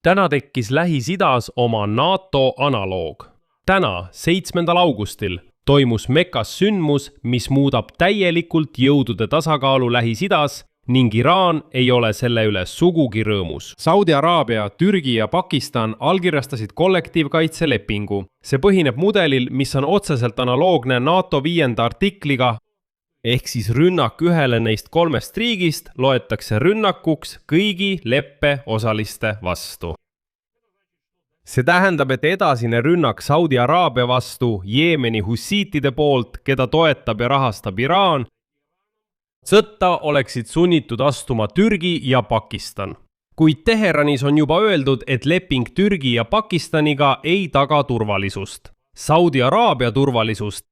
Täna tekkis Lähis-Idas oma NATO analoog. Täna, 7. augustil, toimus Mekas sündmus, mis muudab täielikult jõudude tasakaalu Lähis-Idas ning Iraan ei ole selle üle sugugi rõõmus. Saudi Araabia, Türgi ja Pakistan allkirjastasid kollektiivkaitselepingu. See põhineb mudelil, mis on otseselt analoogne NATO 5. artikliga, ehk siis rünnak ühele neist 3 riigist loetakse rünnakuks kõigi leppe osaliste vastu. See tähendab, et edasine rünnak Saudi Araabia vastu Jeemeni hussiitide poolt, keda toetab ja rahastab Iraan, sõtta oleksid sunnitud astuma Türgi ja Pakistan. Kuid Teheranis on juba öeldud, et leping Türgi ja Pakistaniga ei taga turvalisust. Saudi Araabia turvalisust.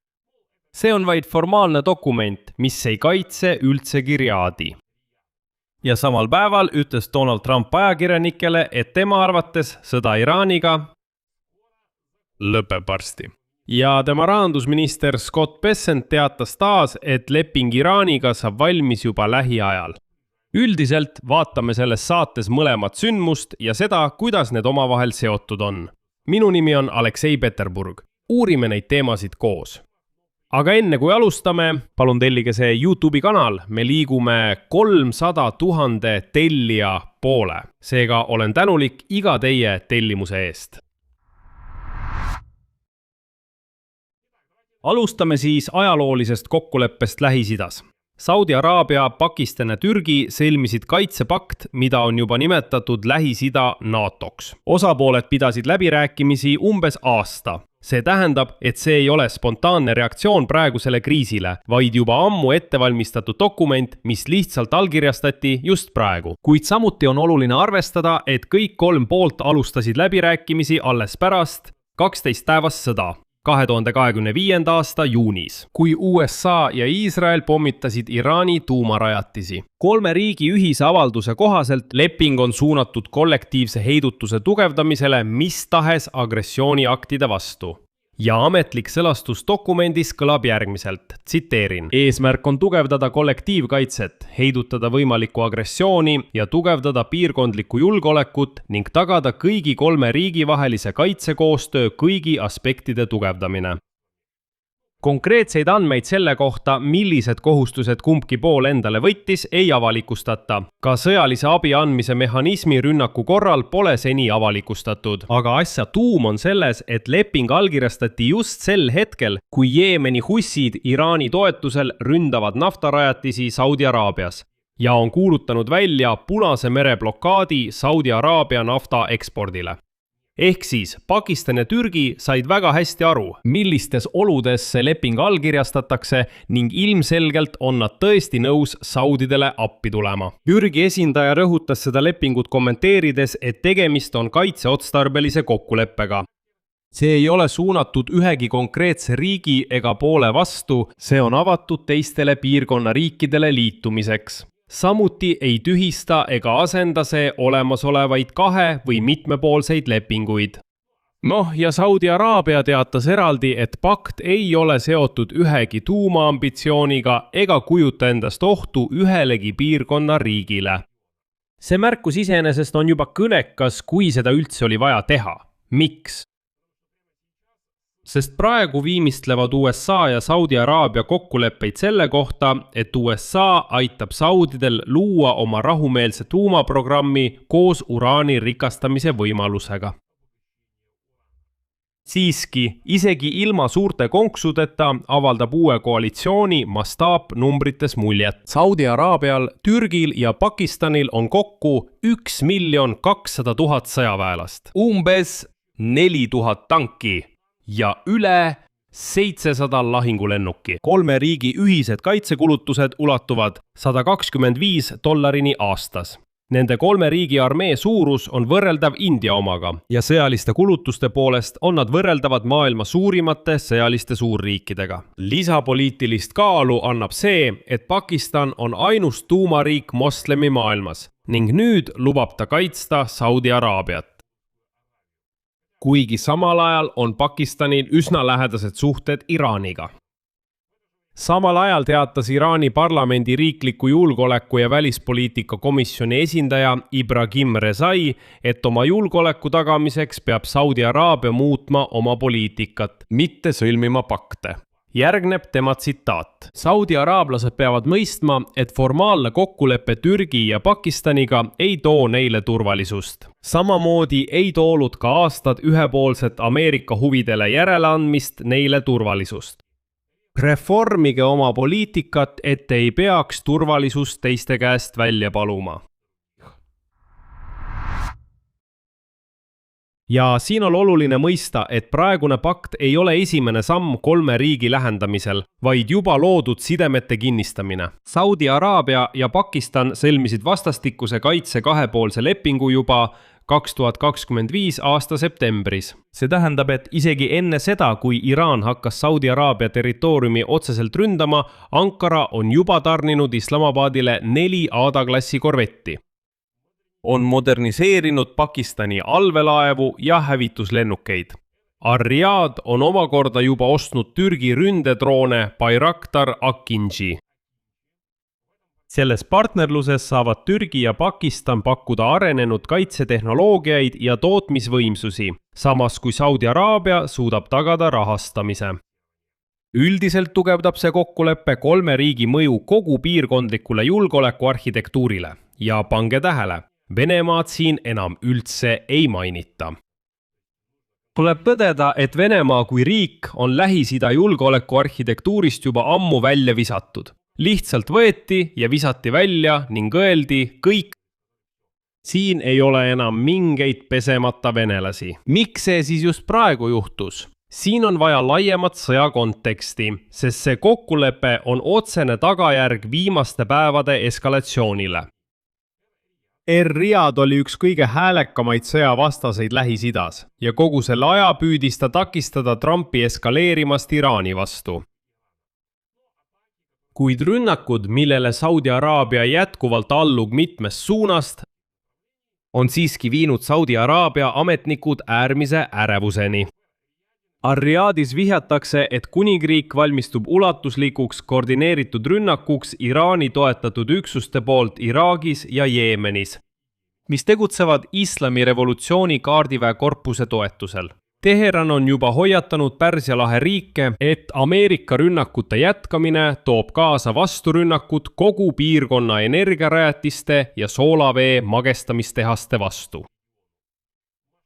See on vaid formaalne dokument, mis ei kaitse üldsegi Riadi. Ja samal päeval ütles Donald Trump ajakirjanikele, et tema arvates sõda Iraaniga lõpeb varsti. Ja tema rahandusminister Scott Bessent teatas taas, et leping Iraaniga saab valmis juba lähiajal. Üldiselt vaatame selles saates mõlemat sündmust ja seda, kuidas need omavahel seotud on. Minu nimi on Aleksei Peterburg. Uurime neid teemasid koos. Aga enne kui alustame, palun tellige see YouTube'i kanal. Me liigume 300 000 tellija poole. Seega olen tänulik iga teie tellimuse eest. Alustame siis ajaloolisest kokkuleppest Lähis-Idas. Saudi Araabia, Pakistan ja Türgi sõlmisid kaitsepakt, mida on juba nimetatud Lähis-Ida NATOks. Osapooled pidasid läbirääkimisi umbes aasta. See tähendab, et see ei ole spontaanne reaktsioon praegusele kriisile, vaid juba ammu ettevalmistatud dokument, mis lihtsalt allkirjastati just praegu. Kuid samuti on oluline arvestada, et kõik 3 poolt alustasid läbirääkimisi alles pärast 12 päevast sõda. 2025. aasta juunis, kui USA ja Iisrael pommitasid Iraani tuumarajatisi. 3 riigi ühise avalduse kohaselt leping on suunatud kollektiivse heidutuse tugevdamisele mis tahes agressiooniaktide vastu. Ja ametlik sõlastusdokumendis kõlab järgmiselt, tsiteerin. Eesmärk on tugevdada kollektiivkaitset, heidutada võimalikku agressiooni ja tugevdada piirkondlikku julgeolekut ning tagada kõigi 3 riigi vahelise kaitsekoostöö kõigi aspektide tugevdamine. Konkreetseid andmeid selle kohta, millised kohustused kumbki pool endale võttis, ei avalikustata. Ka sõjalise abi andmise mehhanismi rünnaku korral pole seni avalikustatud. Aga asja tuum on selles, et leping allkirjastati just sel hetkel, kui Jeemeni hussid Iraani toetusel ründavad naftarajatisi Saudi Araabias ja on kuulutanud välja Punase mere blokaadi Saudi Araabia nafta ekspordile. Ehk siis Pakistan ja Türgi said väga hästi aru, millistes oludes see leping allkirjastatakse ning ilmselgelt on nad tõesti nõus saudidele appi tulema. Türgi esindaja rõhutas seda lepingut kommenteerides, et tegemist on kaitseotstarbelise kokkuleppega. See ei ole suunatud ühegi konkreetse riigi ega poole vastu, see on avatud teistele piirkonna riikidele liitumiseks. Samuti ei tühista ega asenda see olemasolevaid 2 või mitmepoolseid lepinguid. Ja Saudi Araabia teatas eraldi, et pakt ei ole seotud ühegi tuumaambitsiooniga ega kujuta endast ohtu ühelegi piirkonna riigile. See märkus iseenesest on juba kõnekas, kui seda üldse oli vaja teha. Miks? Sest praegu viimistlevad USA ja Saudi Araabia kokkuleppeid selle kohta, et USA aitab saudidel luua oma rahumeelse tuumaprogrammi koos uraani rikastamise võimalusega. Siiski, isegi ilma suurte konksudeta avaldab uue koalitsiooni mastaap numbrites muljet. Saudi Araabial, Türgil ja Pakistanil on kokku 1 200 000 sõjaväelast. Umbes 4000 tanki. Ja üle 700 lahingulennuki. 3 riigi ühised kaitsekulutused ulatuvad $125 aastas. Nende 3 riigi armee suurus on võrreldav India omaga ja sõjaliste kulutuste poolest on nad võrreldavad maailma suurimate sõjaliste suurriikidega. Lisapoliitilist kaalu annab see, et Pakistan on ainus tuumariik moslemi maailmas ning nüüd lubab ta kaitsta Saudi Araabiat. Kuigi samal ajal on Pakistanil üsna lähedased suhted Iraaniga. samal ajal teatas Iraani parlamendi riikliku julgeoleku ja välispoliitika komisjoni esindaja Ibrahim Rezai, et oma julgeoleku tagamiseks peab Saudi Araabia muutma oma poliitikat, mitte sõlmima pakte. Järgneb tema tsitaat. Saudi araablased peavad mõistma, et formaalne kokkulepe Türgi ja Pakistaniga ei too neile turvalisust. Samamoodi ei toonud ka aastad ühepoolset Ameerika huvidele järeleandmist neile turvalisust. Reformige oma poliitikat, et ei peaks turvalisust teiste käest välja paluma. Ja siin on oluline mõista, et praegune pakt ei ole esimene samm 3 riigi lähendamisel, vaid juba loodud sidemete kinnistamine. Saudi Araabia ja Pakistan sõlmisid vastastikuse kaitse kahepoolse lepingu juba 2025 aasta septembris. See tähendab, et isegi enne seda, kui Iraan hakkas Saudi Araabia territooriumi otseselt ründama, Ankara on juba tarninud Islamabadile 4 A-klassi korvetti. On moderniseerinud Pakistani allveelaevu ja hävituslennukeid. Ar-Riyad on omakorda juba ostnud Türgi ründedroone Bayraktar Akinji. Selles partnerluses saavad Türgi ja Pakistan pakkuda arenenud kaitsetehnoloogiaid ja tootmisvõimsusi, samas kui Saudi Araabia suudab tagada rahastamise. Üldiselt tugevdab see kokkulepe 3 riigi mõju kogu piirkondlikule julgeolekuarhitektuurile ja pange tähele, Venemaad siin enam üldse ei mainita. Tuleb tõdeda, et Venemaa kui riik on Lähis-Ida julgeolekuarhitektuurist juba ammu välja visatud. Lihtsalt võeti ja visati välja ning öeldi kõik. Siin ei ole enam mingeid pesemata venelasi. Miks see siis just praegu juhtus? Siin on vaja laiemat sõja konteksti, sest see kokkulepe on otsene tagajärg viimaste päevade eskalatsioonile. Riyad oli üks kõige häälekamaid sõjavastaseid Lähis-Idas ja kogu selle aja püüdis ta takistada Trumpi eskaleerimast Iraani vastu. Kuid rünnakud, millele Saudi Araabia jätkuvalt allub mitmest suunast, on siiski viinud Saudi Araabia ametnikud äärmise ärevuseni. Ar-Riyadis vihjatakse, et kuningriik valmistub ulatuslikuks koordineeritud rünnakuks Iraani toetatud üksuste poolt Iraagis ja Jeemenis, mis tegutsevad Islami revolutsiooni kaardiväe korpuse toetusel. Teheran on juba hoiatanud Pärsia lahe riike, et Ameerika rünnakute jätkamine toob kaasa vasturünnakud kogu piirkonna energiarajatiste ja soolavee magestamistehaste vastu.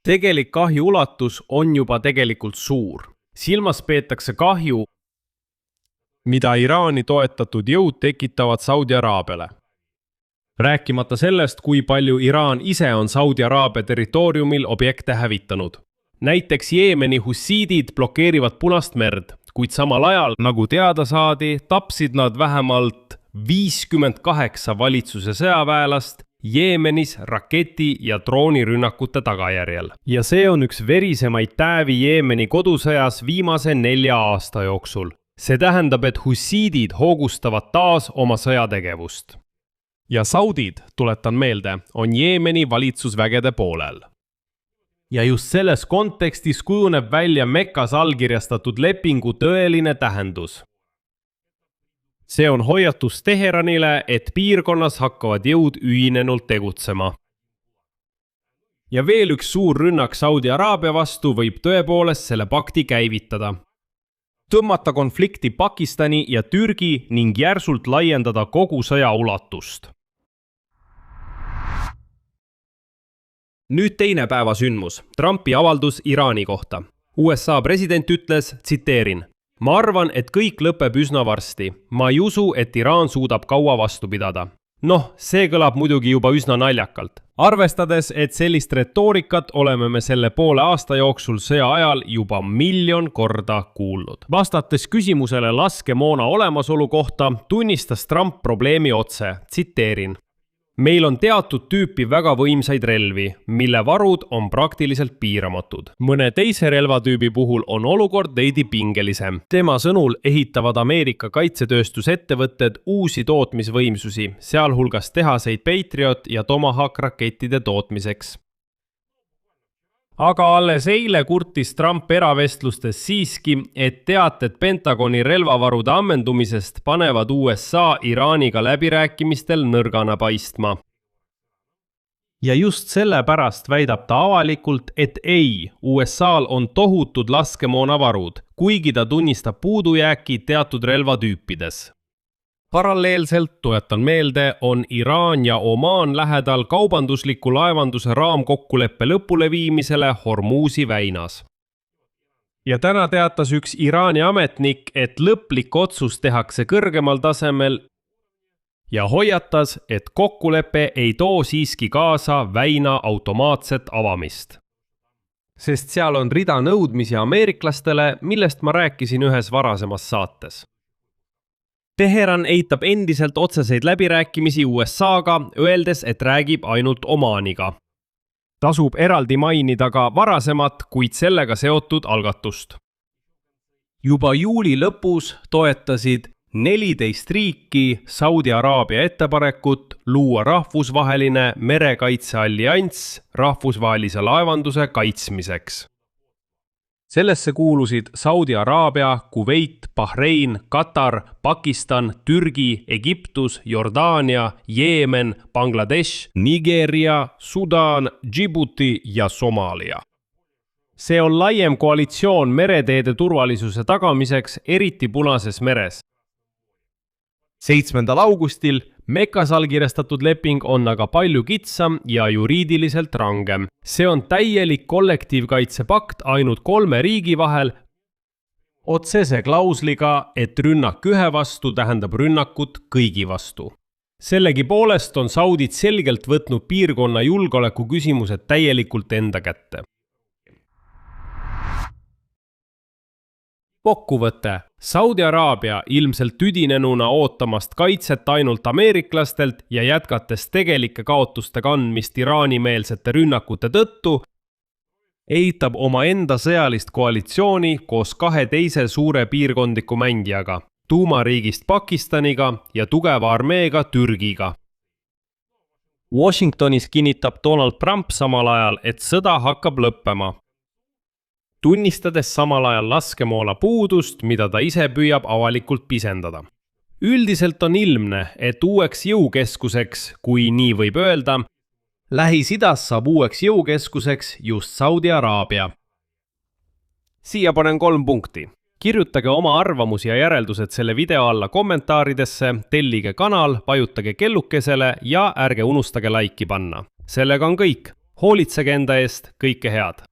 Tegelik kahju ulatus on juba tegelikult suur. Silmas peetakse kahju, mida Iraani toetatud jõud tekitavad Saudi Araabiale. Rääkimata sellest, kui palju Iraan ise on Saudi Araabia territooriumil objekte hävitanud. Näiteks Jeemeni hussiidid blokeerivad Punast merd, kuid samal ajal, nagu teada saadi, tapsid nad vähemalt 58 valitsuse sõjaväelast Jeemenis raketi- ja droonirünnakute tagajärjel. Ja see on üks verisemaid täevi Jeemeni kodusõjas viimase 4 aasta jooksul. See tähendab, et hussiidid hoogustavad taas oma sõjategevust. Ja saudid, tuletan meelde, on Jeemeni valitsusvägede poolel. Ja just selles kontekstis kujuneb välja Mekkas allkirjastatud lepingu tõeline tähendus. See on hoiatus Teheranile, et piirkonnas hakkavad jõud ühinenult tegutsema. Ja veel üks suur rünnak Saudi Araabia vastu võib tõepoolest selle pakti käivitada. Tõmmata konflikti Pakistani ja Türgi ning järsult laiendada kogu sõja ulatust. Nüüd teine päeva sündmus, Trumpi avaldus Iraani kohta. USA president ütles, tsiteerin, ma arvan, et kõik lõpeb üsna varsti. Ma ei usu, et Iraan suudab kaua vastu pidada. Noh, see kõlab muidugi juba üsna naljakalt. Arvestades, et sellist retoorikat oleme me selle poole aasta jooksul sõja ajal juba 1 miljon korda kuulnud. Vastates küsimusele laskemoona olemasolu kohta, tunnistas Trump probleemi otse, tsiteerin. Meil on teatud tüüpi väga võimsaid relvi, mille varud on praktiliselt piiramatud. Mõne teise relvatüübi puhul on olukord veidi pingelisem. Tema sõnul ehitavad Ameerika kaitsetööstusettevõtted uusi tootmisvõimsusi, sealhulgas tehaseid Patriot ja Tomahawk rakettide tootmiseks. aga alles eile kurtis Trump eravestlustes siiski, et teated Pentagoni relvavarude ammendumisest panevad USA Iraaniga läbirääkimistel nõrgana paistma. Ja just sellepärast väidab ta avalikult, et ei, USA-l on tohutud laskemoonavarud, kuigi ta tunnistab puudujääki teatud relvatüüpides. Paralleelselt, tuletan meelde, on Iraan ja Omaan lähedal kaubandusliku laevanduse raamkokkuleppe lõpuleviimisele Hormuzi väinas. Ja täna teatas üks Iraani ametnik, et lõplik otsus tehakse kõrgemal tasemel ja hoiatas, et kokkulepe ei too siiski kaasa väina automaatset avamist. Sest seal on rida nõudmisi ameeriklastele, millest ma rääkisin ühes varasemas saates. Teheran eitab endiselt otseseid läbirääkimisi USA-ga, öeldes, et räägib ainult Omaaniga. Tasub eraldi mainida ka varasemat, kuid sellega seotud algatust. Juba juuli lõpus toetasid 14 riiki Saudi Araabia ettepanekut luua rahvusvaheline merekaitseallianss rahvusvahelise laevanduse kaitsmiseks. Sellesse kuulusid Saudi Araabia, Kuveit, Bahrein, Katar, Pakistan, Türgi, Egiptus, Jordaania, Jeemen, Bangladesh, Nigeria, Sudan, Djibouti ja Somaalia. See on laiem koalitsioon mereteede turvalisuse tagamiseks, eriti Punases meres. 7. augustil Mekas allkirjastatud leping on aga palju kitsam ja juriidiliselt rangem. See on täielik kollektiivkaitsepakt ainult 3 riigi vahel, otsese klausliga, et rünnak ühe vastu tähendab rünnakut kõigi vastu. Sellegipoolest on saudid selgelt võtnud piirkonna julgeoleku küsimused täielikult enda kätte. Kokkuvõte. Saudi Araabia ilmselt tüdinenuna ootamast kaitset ainult ameeriklastelt ja jätkates tegelike kaotuste kandmist Iraani-meelsete rünnakute tõttu, eitab oma enda sõjalist koalitsiooni koos 2 teise suure piirkondliku mängijaga, tuumariigist Pakistaniga ja tugeva armeega Türgiga. Washingtonis kinnitab Donald Trump samal ajal, et sõda hakkab lõppema, tunnistades samal ajal laskemoona puudust, mida ta ise püüab avalikult pisendada. Üldiselt on ilmne, et uueks jõukeskuseks, kui nii võib öelda, Lähis-Idas saab uueks jõukeskuseks just Saudi Araabia. Siia panen 3 punkti. Kirjutage oma arvamusi ja järeldused selle video alla kommentaaridesse, tellige kanal, vajutage kellukesele ja ärge unustage laiki panna. Sellega on kõik. Hoolitsege enda eest, kõike head!